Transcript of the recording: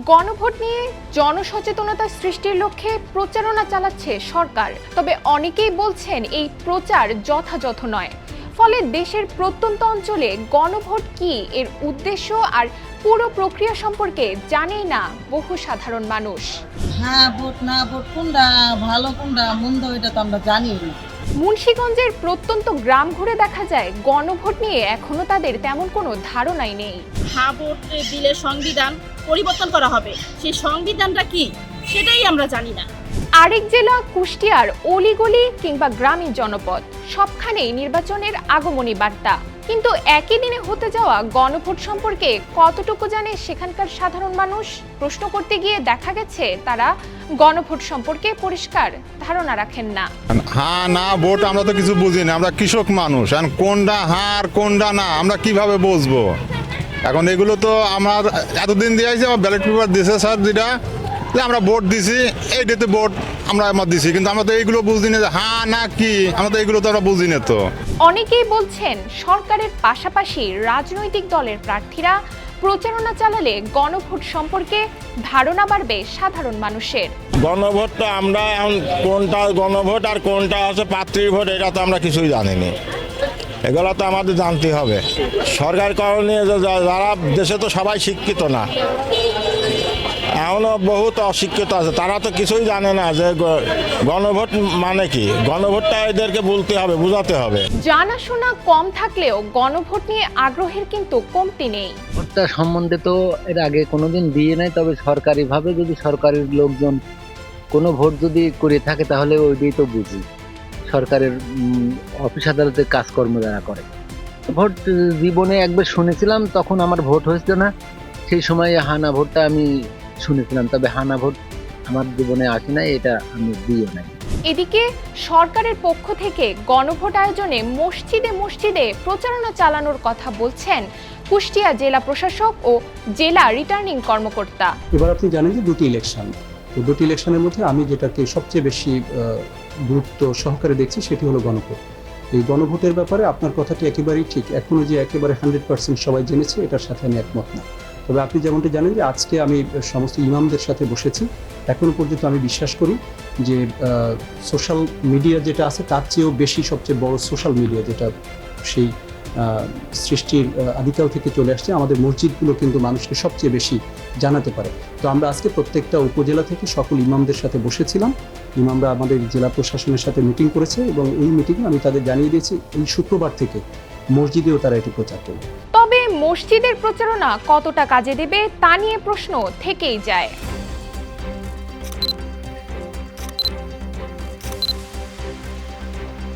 গণভোট নিয়ে জনসচেতনতা সৃষ্টির লক্ষ্যে প্রচারণা চালাচ্ছে সরকার। তবে অনেকেই বলছেন এই প্রচার যথাযথ নয়। ফলে দেশের প্রত্যন্ত অঞ্চলে গণভোট কি, এর উদ্দেশ্য আর পুরো প্রক্রিয়া সম্পর্কে জানেই না বহু সাধারণ মানুষ। হ্যাঁ ভোট না ভোট কোনটা ভালো কোনটা মন্দ এটা তো আমরা জানি না। মুন্সিগঞ্জের প্রত্যন্ত গ্রাম ঘুরে দেখা যায় গণভোট নিয়ে এখনো তাদের তেমন কোনো ধারণাই নেই। হ্যাঁ ভোট দিলে সংবিধান পরিবর্তন করা হবে, সেই সংবিধানটা কি সেটাই আমরা জানি না। আরেক জেলা কুষ্টিয়ার অলিগলি কিংবা গ্রামীণ জনপদ, সবখানেই নির্বাচনের আগমনী বার্তা। কিন্তু একই দিনে হতে যাওয়া গণভোট সম্পর্কে কতটুকু জানে সেখানকার সাধারণ মানুষ? প্রশ্ন করতে গিয়ে দেখা গেছে তারা গণভোট সম্পর্কে পরিষ্কার ধারণা রাখেন না। হ্যাঁ না ভোট আমরা তো কিছু বুঝি না, আমরা কৃষক মানুষ, আর কোনটা হ্যাঁ আর কোনটা না আমরা কিভাবে বুঝবো? এখন এগুলো তো আমরা এতদিন দিয়ে আসছি, আমার ব্যালট পেপার দিয়েছে স্যার যেটা যে আমরা ভোট দিছি, এইটাতে ভোট আমরা দিছি, কিন্তু আমরা তো এইগুলো বুঝি না যে হ্যাঁ না কি, আমরা তো এইগুলো তো আমরা বুঝি না। তো অনেকেই বলছেন সরকারের পাশাপাশি রাজনৈতিক দলের প্রার্থীরা প্রচারণা চালালে গণভোট সম্পর্কে ধারণা বাড়বে সাধারণ মানুষের। গণভোটটা আমরা কোনটা গণভোট আর কোনটা হচ্ছে পাত্রীর ভোট এটা তো আমরা কিছুই জানি না। এগুলো তো আমাদের জানতে হবে। সরকার করণীয় যারা দেশে তো সবাই শিক্ষিত না, এখনও বহুত অশিক্ষিত আছে, তারা তো কিছুই জানে না যে গণভোট মানে কি। গণভোটটা এদেরকে বলতে হবে, বোঝাতে হবে। জানাশোনা কম থাকলেও গণভোট নিয়ে আগ্রহের কিন্তু কমতি নেই। ভোটটা সম্বন্ধে তো এর আগে কোনোদিন দিয়ে নাই, তবে সরকারিভাবে যদি সরকারের লোকজন কোনো ভোট যদি করে থাকে তাহলে ওইটাই তো বুঝি সরকারের অফিস আদালতের কাজকর্ম যারা করে। ভোট জীবনে একবার শুনেছিলাম, তখন আমার ভোট হয়েছিল না, সেই সময় হানা ভোটটা আমি শুনেছিলাম, তবে হানা ভোট আমার জীবনে আসে নাই, এটা আমি দিও নাই। এদিকে সরকারের পক্ষ থেকে গণভোট আয়োজনে মসজিদে মসজিদে প্রচারণা চালানোর কথা বলছেন কুষ্টিয়া জেলা প্রশাসক ও জেলা রিটার্নিং কর্মকর্তা। এবার আপনি জানেন যে দুটি ইলেকশন, তো দুটি ইলেকশনের মধ্যে আমি যেটাকে সবচেয়ে বেশি গুরুত্ব সহকারে দেখছি সেটি হলো গণভোট। এই গণভোটের ব্যাপারে আপনার কথাটি একেবারেই ঠিক। এখনো যে একেবারে 100% সবাই জেনেছে এটার সাথে আমি একমত না। তবে আপনি যেমনটি জানেন যে আজকে আমি সমস্ত ইমামদের সাথে বসেছি, এখনো পর্যন্ত আমি বিশ্বাস করি যে সোশ্যাল মিডিয়া যেটা আছে তার চেয়েও বেশি সবচেয়ে বড় সোশ্যাল মিডিয়া যেটা সেই সৃষ্টির আদিকাল থেকে চলে আসছে, আমাদের মসজিদগুলো কিন্তু মানুষকে সবচেয়ে বেশি জানাতে পারে। তো আমরা আজকে প্রত্যেকটা উপজেলা থেকে সকল ইমামদের সাথে বসেছিলাম। ইমামরা আমাদের জেলা প্রশাসনের সাথে মিটিং করেছে এবং এই মিটিংয়ে আমি তাদের জানিয়ে দিয়েছি এই শুক্রবার থেকে মসজিদেও তারা এটি প্রচার করবে। তবে মসজিদের প্রচারণা কতটা কাজে দেবে তা নিয়ে প্রশ্ন থেকেই যায়।